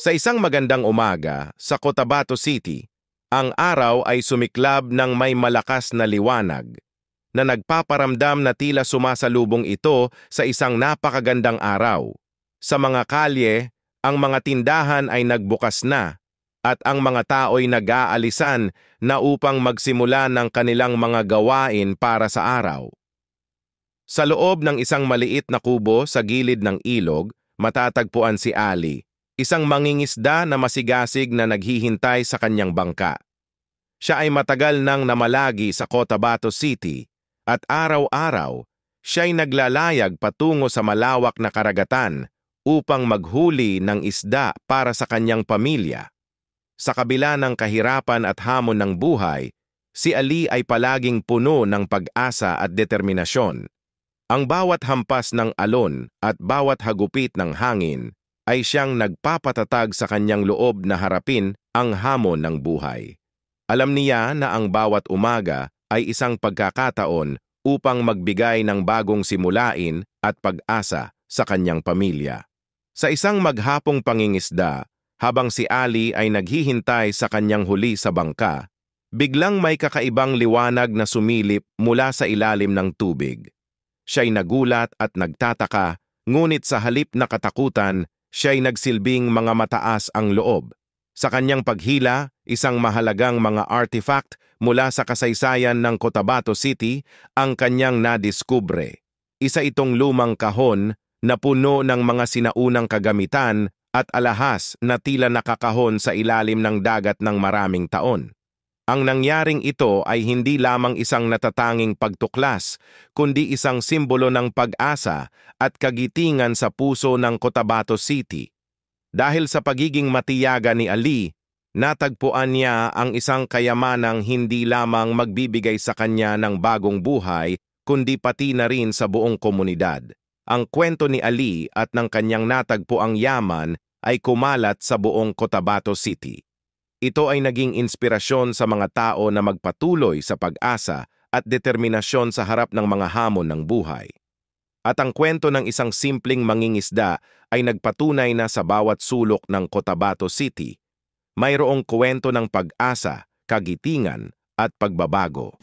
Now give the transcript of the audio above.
Sa isang magandang umaga sa Cotabato City, ang araw ay sumiklab ng may malakas na liwanag na nagpaparamdam na tila sumasalubong ito sa isang napakagandang araw. Sa mga kalye, ang mga tindahan ay nagbukas na at ang mga tao'y nag-aalisan na upang magsimula ng kanilang mga gawain para sa araw. Sa loob ng isang maliit na kubo sa gilid ng ilog, matatagpuan si Ali, isang mangingisda na masigasig na naghihintay sa kanyang bangka. Siya ay matagal nang namalagi sa Cotabato City at araw-araw siya'y naglalayag patungo sa malawak na karagatan upang maghuli ng isda para sa kanyang pamilya. Sa kabila ng kahirapan at hamon ng buhay, si Ali ay palaging puno ng pag-asa at determinasyon. Ang bawat hampas ng alon at bawat hagupit ng hangin ay siyang nagpapatatag sa kanyang loob na harapin ang hamon ng buhay. Alam niya na ang bawat umaga ay isang pagkakataon upang magbigay ng bagong simulain at pag-asa sa kanyang pamilya. Sa isang maghapong pangingisda, habang si Ali ay naghihintay sa kanyang huli sa bangka, biglang may kakaibang liwanag na sumilip mula sa ilalim ng tubig. Siya'y nagulat at nagtataka, ngunit sa halip na katakutan, siya'y nagsilbing mga mataas ang loob. Sa kanyang paghila, isang mahalagang mga artifact mula sa kasaysayan ng Cotabato City ang kanyang nadiskubre. Isa itong lumang kahon na puno ng mga sinaunang kagamitan at alahas na tila nakakahon sa ilalim ng dagat ng maraming taon. Ang nangyaring ito ay hindi lamang isang natatanging pagtuklas, kundi isang simbolo ng pag-asa at kagitingan sa puso ng Cotabato City. Dahil sa pagiging matiyaga ni Ali, natagpuan niya ang isang kayamanang hindi lamang magbibigay sa kanya ng bagong buhay, kundi pati na rin sa buong komunidad. Ang kwento ni Ali at ng kanyang natagpuang yaman ay kumalat sa buong Cotabato City. Ito ay naging inspirasyon sa mga tao na magpatuloy sa pag-asa at determinasyon sa harap ng mga hamon ng buhay. At ang kwento ng isang simpleng mangingisda ay nagpatunay na sa bawat sulok ng Cotabato City, mayroong kwento ng pag-asa, kagitingan at pagbabago.